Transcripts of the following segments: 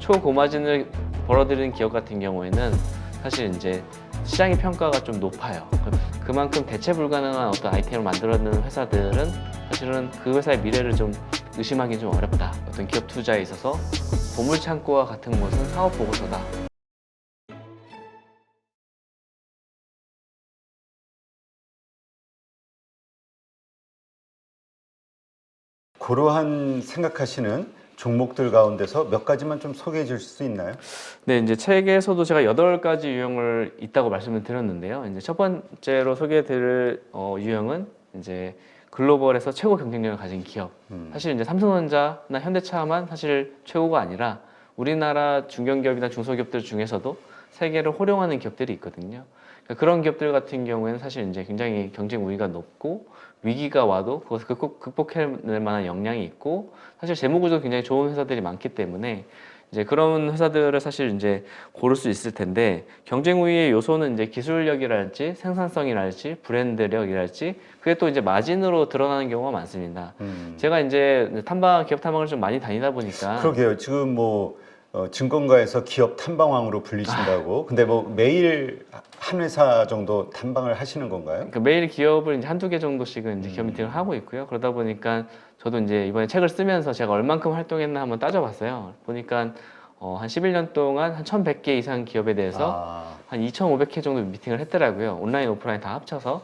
초고마진을 벌어들이는 기업 같은 경우에는 사실 이제 시장의 평가가 좀 높아요. 그만큼 대체 불가능한 어떤 아이템을 만들어내는 회사들은 사실은 그 회사의 미래를 좀 의심하기 좀 어렵다. 어떤 기업 투자에 있어서 보물창고와 같은 것은 사업 보고서다. 그러한 생각하시는 종목들 가운데서 몇 가지만 좀 소개해 줄 수 있나요? 네, 이제 책에서도 제가 8가지 유형을 있다고 말씀을 드렸는데요. 이제 첫 번째로 소개해드릴 유형은 이제 글로벌에서 최고 경쟁력을 가진 기업. 사실 이제 삼성전자나 현대차만 사실 최고가 아니라 우리나라 중견기업이나 중소기업들 중에서도 세계를 호령하는 기업들이 있거든요. 그러니까 그런 기업들 같은 경우에는 사실 이제 굉장히 경쟁 우위가 높고 위기가 와도 그것을 극복해낼 만한 역량이 있고 사실 재무구조도 굉장히 좋은 회사들이 많기 때문에 이제 그런 회사들을 사실 이제 고를 수 있을 텐데 경쟁 우위의 요소는 이제 기술력이랄지 생산성이랄지 브랜드력이랄지 그게 또 이제 마진으로 드러나는 경우가 많습니다. 제가 이제 기업 탐방을 좀 많이 다니다 보니까 그러게요. 지금 뭐 증권가에서 기업 탐방왕으로 불리신다고. 근데 뭐 매일 한 회사 정도 탐방을 하시는 건가요? 그 매일 기업을 이제 한두 개 정도씩은 이제 기업 미팅을 하고 있고요. 그러다 보니까 저도 이제 이번에 책을 쓰면서 제가 얼만큼 활동했나 한번 따져봤어요. 보니까 한 11년 동안 한 1,100개 이상 기업에 대해서 한 2,500회 정도 미팅을 했더라고요. 온라인, 오프라인 다 합쳐서.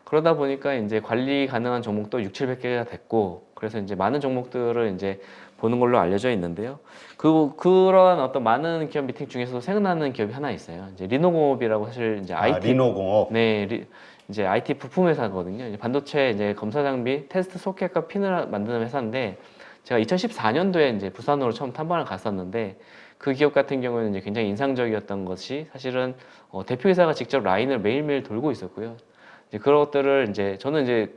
그러다 보니까 이제 관리 가능한 종목도 6, 700개가 됐고, 그래서 이제 많은 종목들을 이제 보는 걸로 알려져 있는데요. 그런 어떤 많은 기업 미팅 중에서도 생각나는 기업이 하나 있어요. 이제 리노공업이라고 사실 이제 IT 리노공업. 네, 이제 IT 부품 회사거든요. 이제 반도체 이제 검사 장비, 테스트 소켓과 핀을 만드는 회사인데 제가 2014년도에 이제 부산으로 처음 탐방을 갔었는데 그 기업 같은 경우에는 이제 굉장히 인상적이었던 것이 사실은 대표이사가 직접 라인을 매일매일 돌고 있었고요. 이제 그런 것들을 이제 저는 이제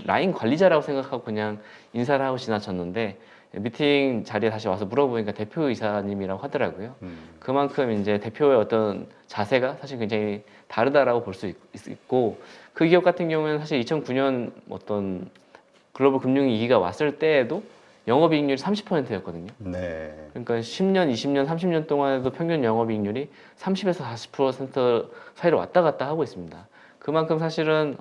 라인 관리자라고 생각하고 그냥 인사를 하고 지나쳤는데 미팅 자리에 다시 와서 물어보니까 대표이사님이라고 하더라고요. 그만큼 이제 대표의 어떤 자세가 사실 굉장히 다르다라고 볼 수 있고 그 기업 같은 경우에는 사실 2009년 어떤 글로벌 금융위기가 왔을 때에도 영업이익률이 30%였거든요. 네. 그러니까 10년, 20년, 30년 동안에도 평균 영업이익률이 30에서 40% 사이로 왔다 갔다 하고 있습니다. 그만큼 사실은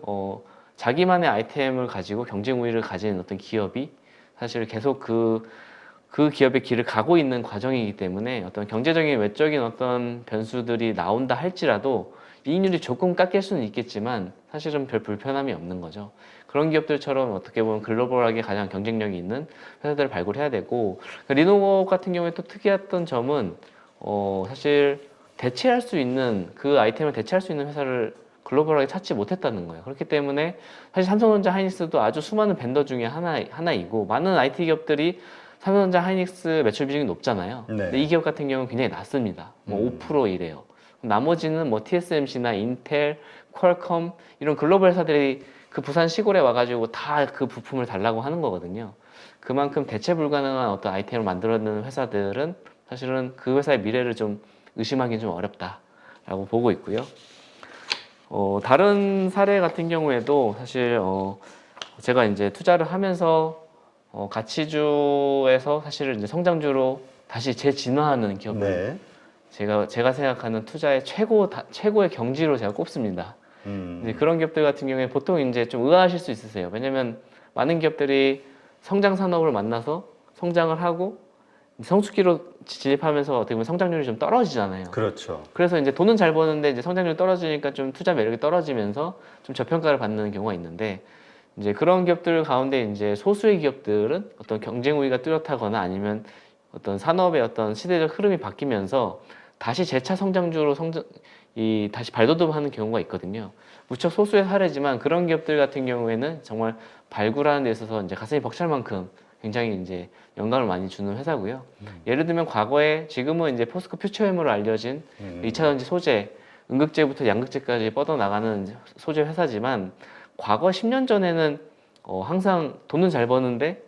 자기만의 아이템을 가지고 경쟁 우위를 가진 어떤 기업이 사실 계속 그 기업의 길을 가고 있는 과정이기 때문에 어떤 경제적인 외적인 어떤 변수들이 나온다 할지라도 이익률이 조금 깎일 수는 있겠지만 사실은 별 불편함이 없는 거죠. 그런 기업들처럼 어떻게 보면 글로벌하게 가장 경쟁력이 있는 회사들을 발굴해야 되고 리노버 같은 경우에 또 특이했던 점은 사실 대체할 수 있는 그 아이템을 대체할 수 있는 회사를 글로벌하게 찾지 못했다는 거예요. 그렇기 때문에 사실 삼성전자 하이닉스도 아주 수많은 벤더 중에 하나이고 많은 IT 기업들이 삼성전자 하이닉스 매출 비중이 높잖아요. 네. 근데 이 기업 같은 경우는 굉장히 낮습니다. 뭐 5% 이래요. 나머지는 뭐 TSMC나 인텔, 퀄컴 이런 글로벌 회사들이 그 부산 시골에 와가지고 다 그 부품을 달라고 하는 거거든요. 그만큼 대체 불가능한 어떤 아이템을 만들어내는 회사들은 사실은 그 회사의 미래를 좀 의심하기 좀 어렵다라고 보고 있고요. 다른 사례 같은 경우에도 사실 제가 이제 투자를 하면서 가치주에서 사실은 이제 성장주로 다시 재진화하는 기업을 제가 생각하는 투자의 최고의 경지로 제가 꼽습니다. 이제 그런 기업들 같은 경우에 보통 이제 좀 의아하실 수 있으세요. 왜냐면 많은 기업들이 성장 산업을 만나서 성장을 하고 성숙기로 진입하면서 어떻게 보면 성장률이 좀 떨어지잖아요. 그렇죠. 그래서 이제 돈은 잘 버는데 이제 성장률이 떨어지니까 좀 투자 매력이 떨어지면서 좀 저평가를 받는 경우가 있는데 이제 그런 기업들 가운데 이제 소수의 기업들은 어떤 경쟁 우위가 뚜렷하거나 아니면 어떤 산업의 어떤 시대적 흐름이 바뀌면서 다시 재차 성장주로 다시 발돋움하는 경우가 있거든요. 무척 소수의 사례지만 그런 기업들 같은 경우에는 정말 발굴하는 데 있어서 이제 가슴이 벅찰 만큼 굉장히 이제 영감을 많이 주는 회사고요. 예를 들면 과거에 지금은 이제 포스코 퓨처엠으로 알려진 2차전지 소재, 음극재부터 양극재까지 뻗어나가는 소재 회사지만 과거 10년 전에는 항상 돈은 잘 버는데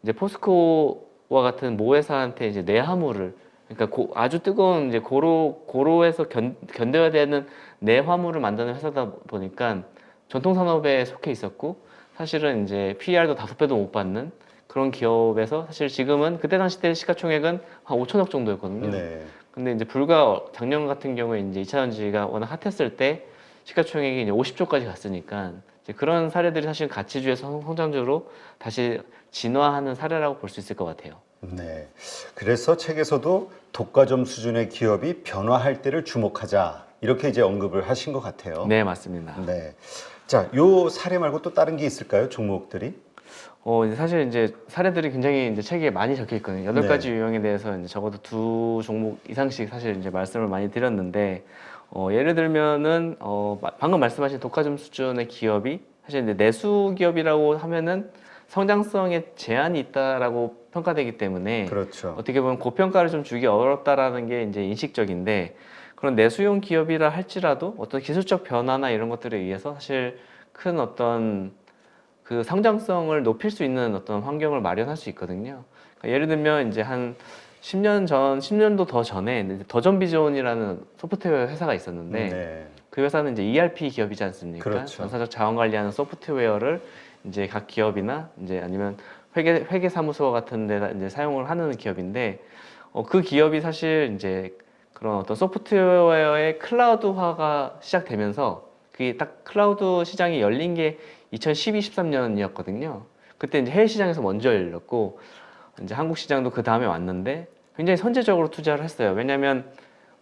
이제 포스코와 같은 모회사한테 이제 내화물을 그러니까 아주 뜨거운 이제 고로에서 견뎌야 되는 내화물을 만드는 회사다 보니까 전통 산업에 속해 있었고 사실은 이제 PER도 5배도 못 받는 그런 기업에서 사실 지금은 그때 당시 때 시가총액은 한 5천억 정도였거든요. 네. 근데 이제 불과 작년 같은 경우에 이제 2차 전지가 워낙 핫했을 때 시가총액이 이제 50조까지 갔으니까 이제 그런 사례들이 사실 가치주에서 성장주로 다시 진화하는 사례라고 볼 수 있을 것 같아요. 네. 그래서 책에서도 독과점 수준의 기업이 변화할 때를 주목하자 이렇게 이제 언급을 하신 것 같아요. 네, 맞습니다. 네. 자, 요 사례 말고 또 다른 게 있을까요? 종목들이? 이제 사실 이제 사례들이 굉장히 이제 책에 많이 적혀 있거든요. 여덟 네. 가지 유형에 대해서 이제 적어도 두 종목 이상씩 사실 이제 말씀을 많이 드렸는데, 예를 들면은 방금 말씀하신 독과점 수준의 기업이 사실 이제 내수 기업이라고 하면은 성장성에 제한이 있다라고 평가되기 때문에 그렇죠. 어떻게 보면 고평가를 좀 주기 어렵다라는 게 이제 인식적인데, 그런 내수용 기업이라 할지라도 어떤 기술적 변화나 이런 것들에 의해서 사실 큰 어떤 그 성장성을 높일 수 있는 어떤 환경을 마련할 수 있거든요. 그러니까 예를 들면 이제 한 10년 전, 10년도 더 전에 이제 더전비존이라는 소프트웨어 회사가 있었는데 네. 그 회사는 이제 ERP 기업이지 않습니까? 그렇죠. 전사적 자원 관리하는 소프트웨어를 이제 각 기업이나 이제 아니면 회계 사무소 같은 데다 이제 사용을 하는 기업인데 그 기업이 사실 이제 그런 어떤 소프트웨어의 클라우드화가 시작되면서 그게 딱 클라우드 시장이 열린 게 2012, 13년이었거든요. 그때 이제 해외 시장에서 먼저 열렸고 이제 한국 시장도 그 다음에 왔는데 굉장히 선제적으로 투자를 했어요. 왜냐하면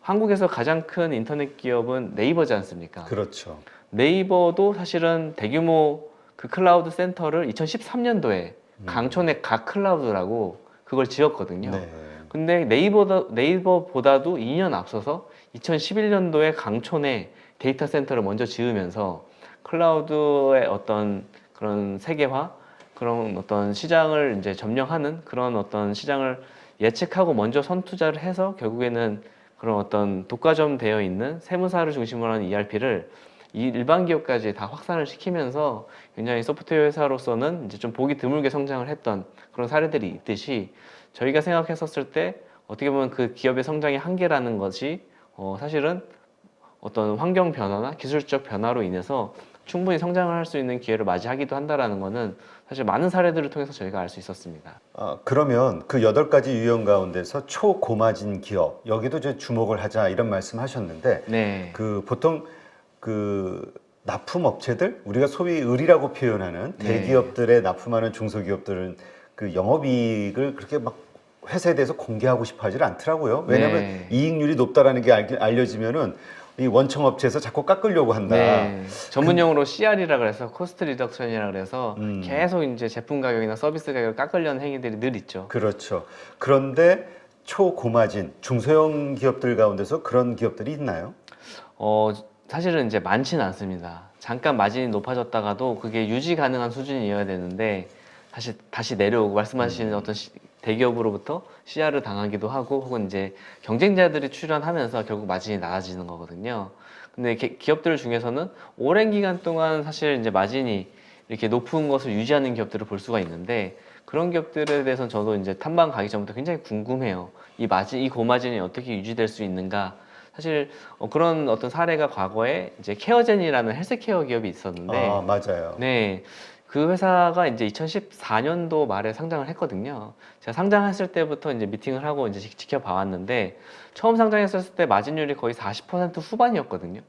한국에서 가장 큰 인터넷 기업은 네이버지 않습니까? 그렇죠. 네이버도 사실은 대규모 그 클라우드 센터를 2013년도에 강촌의 각 클라우드라고 그걸 지었거든요. 네. 근데 네이버보다도 2년 앞서서 2011년도에 강촌에 데이터 센터를 먼저 지으면서 클라우드의 어떤 그런 세계화, 그런 어떤 시장을 이제 점령하는 그런 어떤 시장을 예측하고 먼저 선투자를 해서 결국에는 그런 어떤 독과점 되어 있는 세무사를 중심으로 하는 ERP를 일반 기업까지 다 확산을 시키면서 굉장히 소프트웨어 회사로서는 이제 좀 보기 드물게 성장을 했던 그런 사례들이 있듯이 저희가 생각했었을 때 어떻게 보면 그 기업의 성장의 한계라는 것이 사실은 어떤 환경 변화나 기술적 변화로 인해서 충분히 성장을 할 수 있는 기회를 맞이하기도 한다라는 것은 사실 많은 사례들을 통해서 저희가 알 수 있었습니다. 그러면 그 8가지 유형 가운데서 초고마진 기업 여기도 이제 주목을 하자 이런 말씀하셨는데 네. 그 보통 그 납품 업체들 우리가 소위 을이라고 표현하는 네. 대기업들에 납품하는 중소기업들은 그 영업이익을 그렇게 막 회사에 대해서 공개하고 싶어 하질 않더라고요. 왜냐하면 네. 이익률이 높다라는 게 알려지면은 이 원청 업체에서 자꾸 깎으려고 한다. 네. 전문용어로 CR이라 그래서 코스트 리덕션이라 그래서 음. 계속 이제 제품 가격이나 서비스 가격을 깎으려는 행위들이 늘 있죠. 그렇죠. 그런데 초고마진 중소형 기업들 가운데서 그런 기업들이 있나요? 사실은 이제 많지는 않습니다. 잠깐 마진이 높아졌다가도 그게 유지 가능한 수준이어야 되는데 다시 내려오고 말씀하신 어떤 대기업으로부터 CR을 당하기도 하고 혹은 이제 경쟁자들이 출현하면서 결국 마진이 낮아지는 거거든요. 근데 기업들 중에서는 오랜 기간 동안 사실 이제 마진이 이렇게 높은 것을 유지하는 기업들을 볼 수가 있는데 그런 기업들에 대해서는 저도 이제 탐방 가기 전부터 굉장히 궁금해요. 이 고마진이 어떻게 유지될 수 있는가? 사실 그런 어떤 사례가 과거에 이제 케어젠이라는 헬스케어 기업이 있었는데 맞아요. 네. 그 회사가 이제 2014년도 말에 상장을 했거든요. 제가 상장했을 때부터 이제 미팅을 하고 이제 지켜봐 왔는데 처음 상장했을 때 마진율이 거의 40% 후반이었거든요.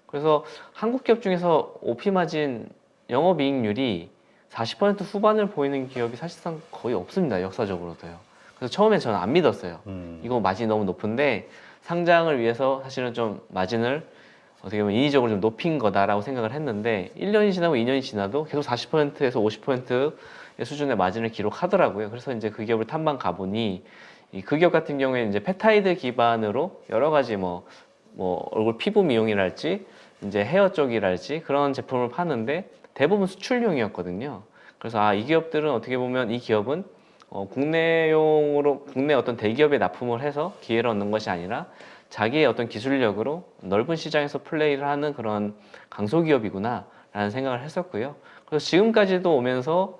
그래서 한국 기업 중에서 OP 마진 영업이익률이 40% 후반을 보이는 기업이 사실상 거의 없습니다. 역사적으로도요. 그래서 처음에 저는 안 믿었어요. 이거 마진이 너무 높은데 상장을 위해서 사실은 좀 마진을 어떻게 보면 인위적으로 좀 높인 거다라고 생각을 했는데 1년이 지나고 2년이 지나도 계속 40%에서 50%의 수준의 마진을 기록하더라고요. 그래서 이제 그 기업을 탐방 가보니 그 기업 같은 경우에 이제 펩타이드 기반으로 여러 가지 뭐 얼굴 피부 미용이랄지 이제 헤어 쪽이랄지 그런 제품을 파는데 대부분 수출용이었거든요. 그래서 이 기업들은 어떻게 보면 이 기업은 국내용으로 국내 어떤 대기업에 납품을 해서 기회를 얻는 것이 아니라 자기의 어떤 기술력으로 넓은 시장에서 플레이를 하는 그런 강소기업이구나 라는 생각을 했었고요. 그래서 지금까지도 오면서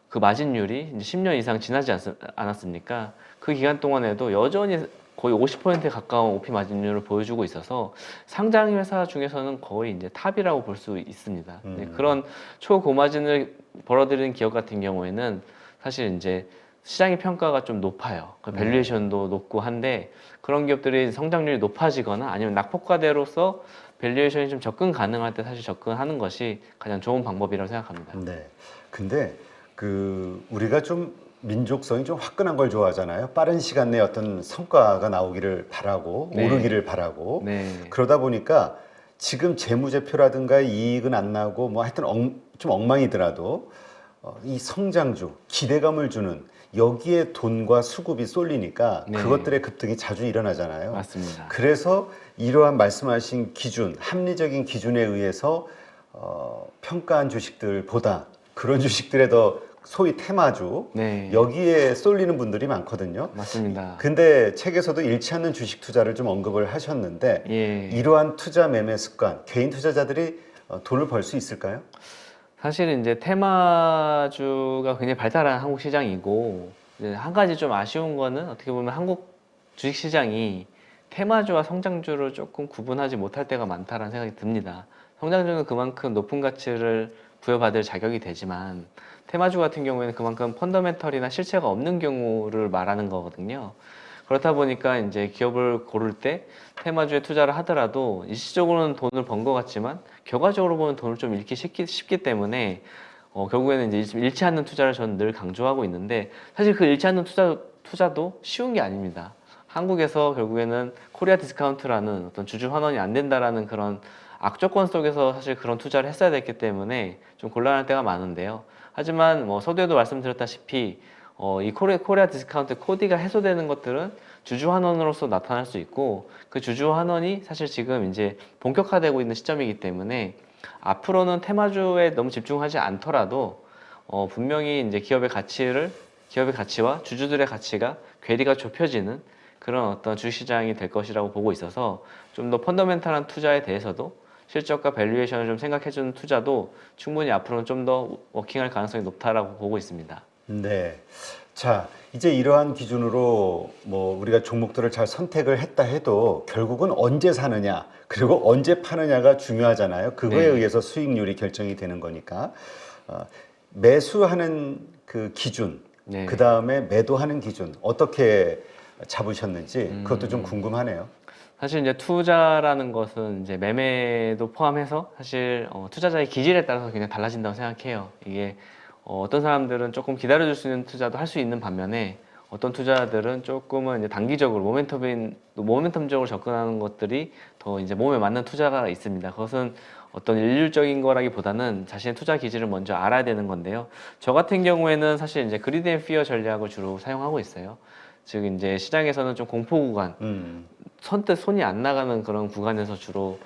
그 마진율이 이제 10년 이상 지나지 않았습니까? 그 기간 동안에도 여전히 거의 50%에 가까운 OP 마진율을 보여주고 있어서 상장 회사 중에서는 거의 이제 탑이라고 볼 수 있습니다. 그런 초고마진을 벌어들이는 기업 같은 경우에는 사실 이제 시장의 평가가 좀 높아요. 그 밸류에이션도 높고 한데 그런 기업들이 성장률이 높아지거나 아니면 낙폭과대로서 밸류에이션이 좀 접근 가능할 때 사실 접근하는 것이 가장 좋은 방법이라고 생각합니다. 네. 근데 그 우리가 좀 민족성이 좀 화끈한 걸 좋아하잖아요. 빠른 시간 내에 어떤 성과가 나오기를 바라고 네. 오르기를 바라고 네. 그러다 보니까 지금 재무제표라든가 이익은 안 나고 뭐 하여튼 좀 엉망이더라도 이 성장주 기대감을 주는 여기에 돈과 수급이 쏠리니까 네. 그것들의 급등이 자주 일어나잖아요. 맞습니다. 그래서 이러한 말씀하신 기준, 합리적인 기준에 의해서 평가한 주식들보다 그런 주식들에 더 소위 테마주 네. 여기에 쏠리는 분들이 많거든요. 맞습니다. 근데 책에서도 잃지 않는 주식 투자를 좀 언급을 하셨는데 예. 이러한 투자 매매 습관, 개인 투자자들이 돈을 벌 수 있을까요? 사실은 이제 테마주가 굉장히 발달한 한국 시장이고 이제 한 가지 좀 아쉬운 거는 어떻게 보면 한국 주식 시장이 테마주와 성장주를 조금 구분하지 못할 때가 많다라는 생각이 듭니다. 성장주는 그만큼 높은 가치를 부여받을 자격이 되지만 테마주 같은 경우에는 그만큼 펀더멘털이나 실체가 없는 경우를 말하는 거거든요. 그렇다 보니까 이제 기업을 고를 때 테마주에 투자를 하더라도 일시적으로는 돈을 번 것 같지만 결과적으로 보면 돈을 좀 잃기 쉽기 때문에 결국에는 이제 잃지 않는 투자를 저는 늘 강조하고 있는데 사실 그 잃지 않는 투자도 쉬운 게 아닙니다. 한국에서 결국에는 코리아 디스카운트라는 어떤 주주 환원이 안 된다라는 그런 악조건 속에서 사실 그런 투자를 했어야 됐기 때문에 좀 곤란할 때가 많은데요. 하지만 뭐 서두에도 말씀드렸다시피 이 코리아 디스카운트 코디가 해소되는 것들은 주주 환원으로서 나타날 수 있고 그 주주 환원이 사실 지금 이제 본격화되고 있는 시점이기 때문에 앞으로는 테마주에 너무 집중하지 않더라도 분명히 이제 기업의 가치와 주주들의 가치가 괴리가 좁혀지는 그런 어떤 주시장이 될 것이라고 보고 있어서 좀 더 펀더멘탈한 투자에 대해서도 실적과 밸류에이션을 좀 생각해주는 투자도 충분히 앞으로는 좀 더 워킹할 가능성이 높다라고 보고 있습니다. 네. 자, 이제 이러한 기준으로 뭐 우리가 종목들을 잘 선택을 했다 해도 결국은 언제 사느냐, 그리고 언제 파느냐가 중요하잖아요. 그거에 네. 의해서 수익률이 결정이 되는 거니까. 매수하는 그 기준, 네. 그 다음에 매도하는 기준, 어떻게 잡으셨는지 그것도 좀 궁금하네요. 사실 이제 투자라는 것은 이제 매매도 포함해서 사실 투자자의 기질에 따라서 굉장히 달라진다고 생각해요. 이게 어떤 사람들은 조금 기다려줄 수 있는 투자도 할 수 있는 반면에 어떤 투자들은 조금은 이제 단기적으로 모멘텀적으로 접근하는 것들이 더 이제 몸에 맞는 투자가 있습니다. 그것은 어떤 일률적인 거라기보다는 자신의 투자 기질을 먼저 알아야 되는 건데요. 저 같은 경우에는 사실 이제 그리드 앤 피어 전략을 주로 사용하고 있어요. 즉 이제 시장에서는 좀 공포 구간, 선뜻 손이 안 나가는 그런 구간에서 주로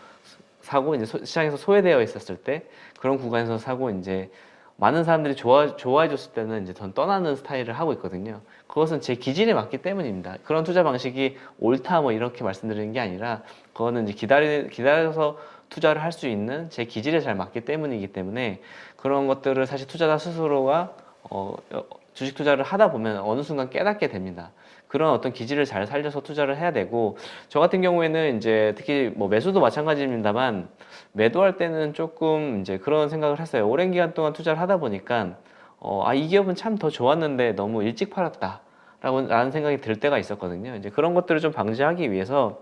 사고 이제 시장에서 소외되어 있었을 때 그런 구간에서 사고 이제 많은 사람들이 좋아해 줬을 때는 이제 전 떠나는 스타일을 하고 있거든요. 그것은 제 기질에 맞기 때문입니다. 그런 투자 방식이 옳다 뭐 이렇게 말씀드리는 게 아니라 그거는 이제 기다려서 투자를 할 수 있는 제 기질에 잘 맞기 때문이기 때문에 그런 것들을 사실 투자자 스스로가 주식 투자를 하다 보면 어느 순간 깨닫게 됩니다. 그런 어떤 기질을 잘 살려서 투자를 해야 되고 저 같은 경우에는 이제 특히 뭐 매수도 마찬가지입니다만 매도할 때는 조금 이제 그런 생각을 했어요. 오랜 기간 동안 투자를 하다 보니까 이 기업은 참 더 좋았는데 너무 일찍 팔았다라는 생각이 들 때가 있었거든요. 이제 그런 것들을 좀 방지하기 위해서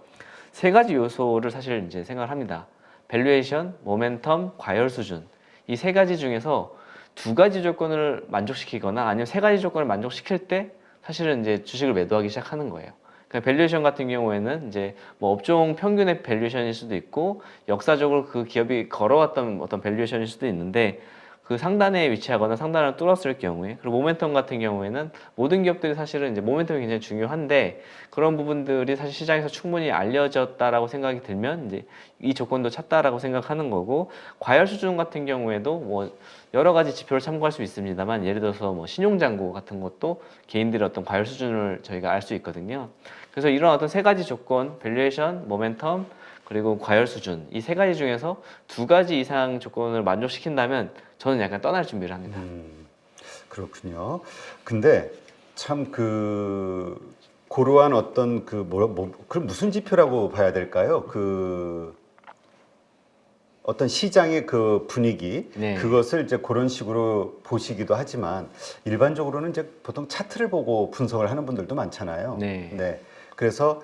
세 가지 요소를 사실 이제 생각을 합니다. 밸류에이션, 모멘텀, 과열 수준. 이 세 가지 중에서 두 가지 조건을 만족시키거나 아니면 세 가지 조건을 만족시킬 때 사실은 이제 주식을 매도하기 시작하는 거예요. 그러니까 밸류에이션 같은 경우에는 이제 뭐 업종 평균의 밸류에이션일 수도 있고 역사적으로 그 기업이 걸어왔던 어떤 밸류에이션일 수도 있는데 그 상단에 위치하거나 상단을 뚫었을 경우에 그리고 모멘텀 같은 경우에는 모든 기업들이 사실은 이제 모멘텀이 굉장히 중요한데 그런 부분들이 사실 시장에서 충분히 알려졌다라고 생각이 들면 이제 이 조건도 찼다라고 생각하는 거고 과열 수준 같은 경우에도 뭐 여러 가지 지표를 참고할 수 있습니다만 예를 들어서 뭐 신용잔고 같은 것도 개인들의 어떤 과열 수준을 저희가 알 수 있거든요. 그래서 이런 어떤 세 가지 조건, 밸류에이션, 모멘텀 그리고 과열 수준 이 세 가지 중에서 두 가지 이상 조건을 만족시킨다면 저는 약간 떠날 준비를 합니다. 그렇군요. 근데 참 고러한 어떤 그 무슨 지표라고 봐야 될까요? 어떤 시장의 그 분위기 네. 그것을 이제 그런 식으로 보시기도 하지만 일반적으로는 이제 보통 차트를 보고 분석을 하는 분들도 많잖아요. 네. 그래서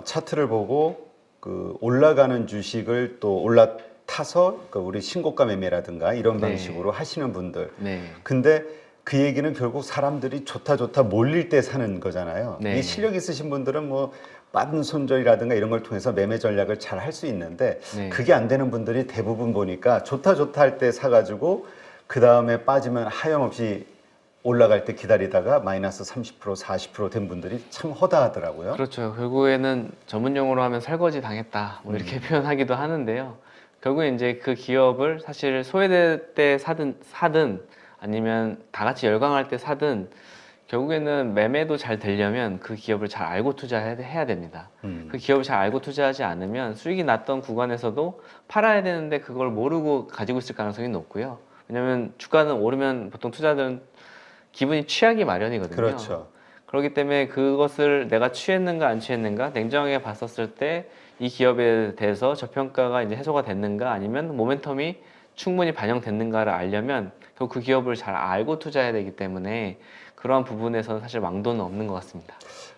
차트를 보고 그 올라가는 주식을 또 올라타서 그 우리 신고가 매매라든가 이런 네. 방식으로 하시는 분들. 네. 근데 그 얘기는 결국 사람들이 좋다 좋다 몰릴 때 사는 거잖아요. 네. 이 실력 있으신 분들은 뭐 빠른 손절이라든가 이런 걸 통해서 매매 전략을 잘 할 수 있는데 네. 그게 안 되는 분들이 대부분 보니까 좋다 좋다 할 때 사가지고 그 다음에 빠지면 하염없이 올라갈 때 기다리다가 마이너스 30% 40%된 분들이 참 허다하더라고요. 그렇죠. 결국에는 전문 용어로 하면 설거지 당했다. 뭐 이렇게 표현하기도 하는데요. 결국에 이제 그 기업을 사실 소외될 때 사든 아니면 다 같이 열광할 때 사든 결국에는 매매도 잘 되려면 그 기업을 잘 알고 투자해야 됩니다. 그 기업을 잘 알고 투자하지 않으면 수익이 났던 구간에서도 팔아야 되는데 그걸 모르고 가지고 있을 가능성이 높고요. 왜냐하면 주가는 오르면 보통 투자들은 기분이 취하기 마련이거든요. 그렇죠. 그렇기 때문에 그것을 내가 취했는가 안 취했는가 냉정하게 봤었을 때 이 기업에 대해서 저평가가 이제 해소가 됐는가 아니면 모멘텀이 충분히 반영됐는가를 알려면 결국 그 기업을 잘 알고 투자해야 되기 때문에 그러한 부분에서는 사실 왕도는 없는 것 같습니다.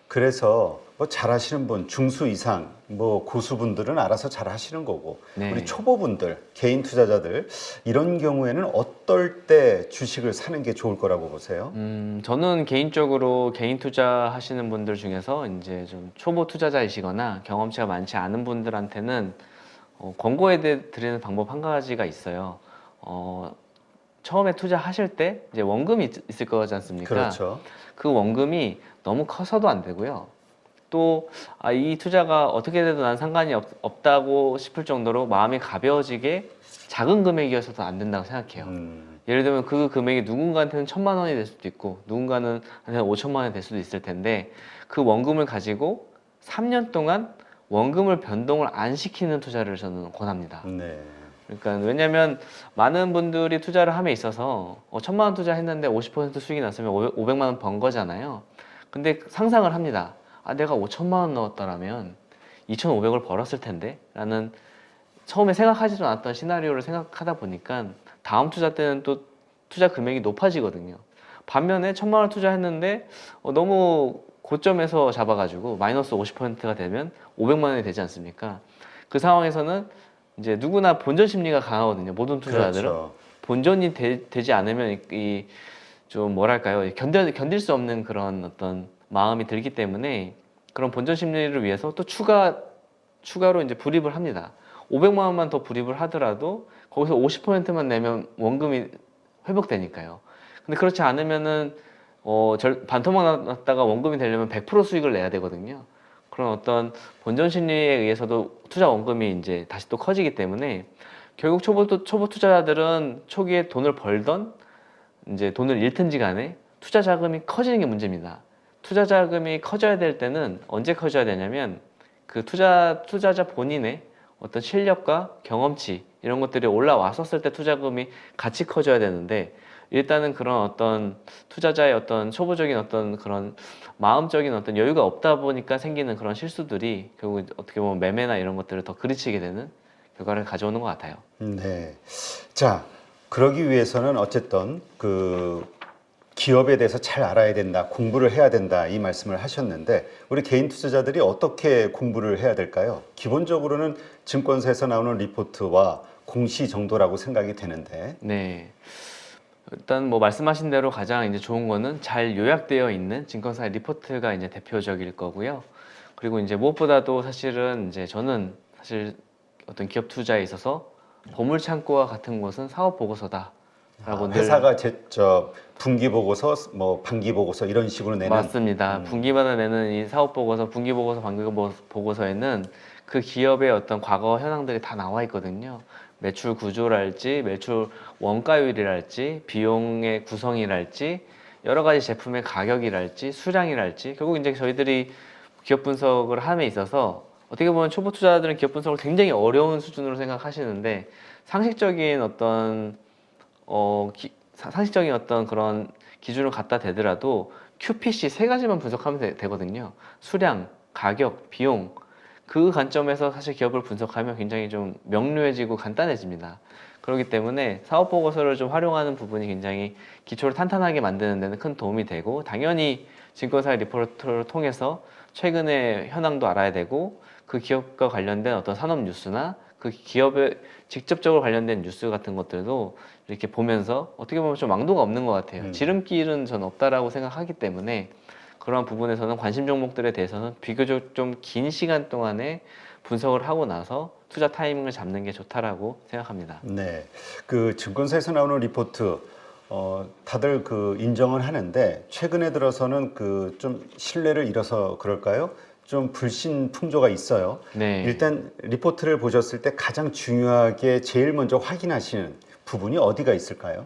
그래서 뭐 잘하시는 분 중수 이상 뭐 고수분들은 알아서 잘하시는 거고 네. 우리 초보분들 개인 투자자들 이런 경우에는 어떨 때 주식을 사는 게 좋을 거라고 보세요? 저는 개인적으로 개인 투자하시는 분들 중에서 이제 좀 초보 투자자이시거나 경험치가 많지 않은 분들한테는 권고해 드리는 방법 한 가지가 있어요. 처음에 투자하실 때 이제 원금이 있을 거지 않습니까? 그렇죠. 그 원금이 너무 커서도 안 되고요. 또 이 투자가 어떻게 돼도 난 상관이 없다고 싶을 정도로 마음이 가벼워지게 작은 금액이어서도 안 된다고 생각해요. 예를 들면 그 금액이 누군가한테는 1,000만 원이 될 수도 있고 누군가는 한 5천만 원이 될 수도 있을 텐데 그 원금을 가지고 3년 동안 원금을 변동을 안 시키는 투자를 저는 권합니다. 네. 그러니까 왜냐하면 많은 분들이 투자를 함에 있어서 1,000만 원 투자했는데 50% 수익이 났으면 500만 원 번 거잖아요. 근데 상상을 합니다. 내가 5천만 원 넣었더라면 2,500을 벌었을 텐데 라는 처음에 생각하지도 않았던 시나리오를 생각하다 보니까 다음 투자 때는 또 투자 금액이 높아지거든요. 반면에 1,000만 원 투자했는데 너무 고점에서 잡아가지고 마이너스 50%가 되면 500만 원이 되지 않습니까? 그 상황에서는 이제 누구나 본전 심리가 강하거든요. 모든 투자자들은. 그렇죠. 본전이 되지 않으면 이 좀 뭐랄까요? 견딜 수 없는 그런 어떤 마음이 들기 때문에 그런 본전 심리를 위해서 또 추가로 이제 불입을 합니다. 500만 원만 더 불입을 하더라도 거기서 50%만 내면 원금이 회복되니까요. 근데 그렇지 않으면은 반토막 났다가 원금이 되려면 100% 수익을 내야 되거든요. 그런 어떤 본전 심리에 의해서도 투자 원금이 이제 다시 또 커지기 때문에 결국 초보 투자자들은 초기에 돈을 벌던 이제 돈을 잃든지 간에 투자 자금이 커지는 게 문제입니다. 투자 자금이 커져야 될 때는 언제 커져야 되냐면 그 투자자 본인의 어떤 실력과 경험치 이런 것들이 올라왔었을 때 투자금이 같이 커져야 되는데 일단은 그런 어떤 투자자의 어떤 초보적인 어떤 그런 마음적인 어떤 여유가 없다 보니까 생기는 그런 실수들이 결국 어떻게 보면 매매나 이런 것들을 더 그르치게 되는 결과를 가져오는 것 같아요. 네. 자, 그러기 위해서는 어쨌든 그 기업에 대해서 잘 알아야 된다, 공부를 해야 된다 이 말씀을 하셨는데 우리 개인 투자자들이 어떻게 공부를 해야 될까요? 기본적으로는 증권사에서 나오는 리포트와 공시 정도라고 생각이 되는데. 네. 일단 뭐 말씀하신 대로 가장 이제 좋은 거는 잘 요약되어 있는 증권사의 리포트가 이제 대표적일 거고요. 그리고 이제 무엇보다도 사실은 이제 저는 사실 어떤 기업 투자에 있어서 보물 창고와 같은 곳은 사업 보고서다라고 늘 회사가 분기 보고서, 뭐 반기 보고서 이런 식으로 내는. 맞습니다. 분기마다 내는 이 사업 보고서, 분기 보고서, 반기 보고서에는 그 기업의 어떤 과거 현황들이 다 나와 있거든요. 매출 구조랄지, 매출 원가율이랄지, 비용의 구성이랄지, 여러 가지 제품의 가격이랄지, 수량이랄지, 결국 이제 저희들이 기업 분석을 함에 있어서 어떻게 보면 초보 투자자들은 기업 분석을 굉장히 어려운 수준으로 생각하시는데 상식적인 어떤 상식적인 어떤 그런 기준을 갖다 대더라도 QPC 세 가지만 분석하면 되거든요. 수량, 가격, 비용. 그 관점에서 사실 기업을 분석하면 굉장히 좀 명료해지고 간단해집니다. 그렇기 때문에 사업 보고서를 좀 활용하는 부분이 굉장히 기초를 탄탄하게 만드는 데는 큰 도움이 되고, 당연히 증권사의 리포트를 통해서 최근의 현황도 알아야 되고, 그 기업과 관련된 어떤 산업 뉴스나 그 기업에 직접적으로 관련된 뉴스 같은 것들도 이렇게 보면서 어떻게 보면 좀 왕도가 없는 것 같아요. 지름길은 전 없다라고 생각하기 때문에 그러한 부분에서는 관심 종목들에 대해서는 비교적 좀 긴 시간 동안에 분석을 하고 나서 투자 타이밍을 잡는 게 좋다라고 생각합니다. 네, 그 증권사에서 나오는 리포트 다들 그 인정은 하는데 최근에 들어서는 그 좀 신뢰를 잃어서 그럴까요? 좀 불신풍조가 있어요. 네. 일단 리포트를 보셨을 때 가장 중요하게 제일 먼저 확인하시는 부분이 어디가 있을까요?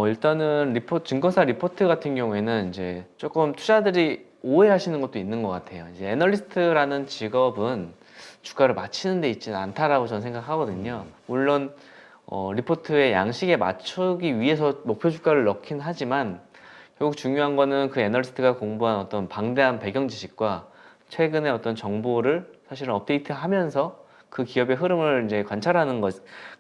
일단은 증권사 리포트 같은 경우에는 이제 조금 투자들이 오해하시는 것도 있는 것 같아요. 이제 애널리스트라는 직업은 주가를 맞히는 데 있지는 않다라고 저는 생각하거든요. 물론 리포트의 양식에 맞추기 위해서 목표 주가를 넣긴 하지만, 결국 중요한 거는 그 애널리스트가 공부한 어떤 방대한 배경 지식과 최근의 어떤 정보를 사실은 업데이트하면서 그 기업의 흐름을 이제 관찰하는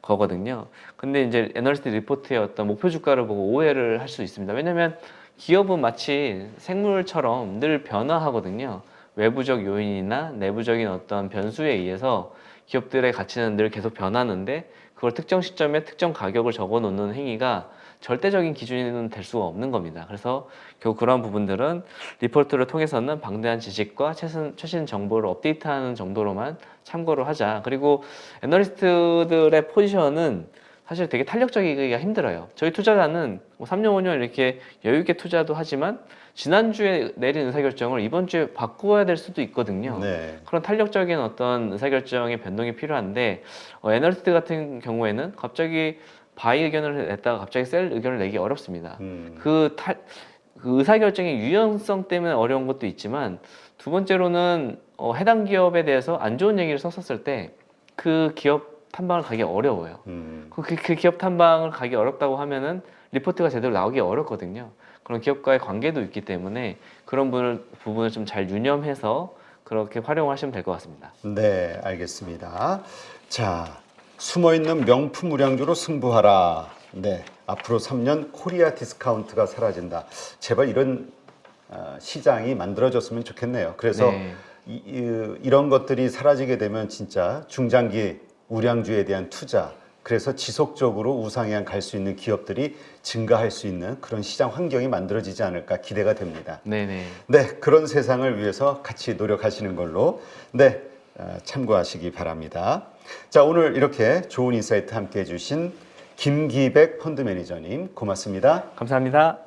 거거든요. 근데 이제 애널리스트 리포트의 어떤 목표 주가를 보고 오해를 할 수 있습니다. 왜냐면 기업은 마치 생물처럼 늘 변화하거든요. 외부적 요인이나 내부적인 어떤 변수에 의해서 기업들의 가치는 늘 계속 변하는데, 그걸 특정 시점에 특정 가격을 적어 놓는 행위가 절대적인 기준은 될 수가 없는 겁니다. 그래서 결국 그러한 부분들은 리포트를 통해서는 방대한 지식과 최신 정보를 업데이트하는 정도로만 참고를 하자. 그리고 애널리스트들의 포지션은 사실 되게 탄력적이기가 힘들어요. 저희 투자자는 뭐 3년, 5년 이렇게 여유 있게 투자도 하지만 지난주에 내린 의사결정을 이번 주에 바꾸어야 될 수도 있거든요. 네. 그런 탄력적인 어떤 의사결정의 변동이 필요한데, 애널리스트 같은 경우에는 갑자기 바이 의견을 냈다가 갑자기 셀 의견을 내기 어렵습니다. 그 의사결정의 유연성 때문에 어려운 것도 있지만, 두 번째로는 해당 기업에 대해서 안 좋은 얘기를 썼었을 때 그 기업 탐방을 가기 어려워요. 그 기업 탐방을 가기 어렵다고 하면은 리포트가 제대로 나오기 어렵거든요. 그런 기업과의 관계도 있기 때문에 그런 부분을 좀 잘 유념해서 그렇게 활용하시면 될 것 같습니다. 네, 알겠습니다. 자, 숨어있는 명품 우량주로 승부하라. 네, 앞으로 3년 코리아 디스카운트가 사라진다. 제발 이런 시장이 만들어졌으면 좋겠네요. 그래서 네. 이런 것들이 사라지게 되면 진짜 중장기 우량주에 대한 투자, 그래서 지속적으로 우상향 갈 수 있는 기업들이 증가할 수 있는 그런 시장 환경이 만들어지지 않을까 기대가 됩니다. 네네. 네, 그런 세상을 위해서 같이 노력하시는 걸로 네, 참고하시기 바랍니다. 자, 오늘 이렇게 좋은 인사이트 함께 해주신 김기백 펀드 매니저님 고맙습니다. 감사합니다.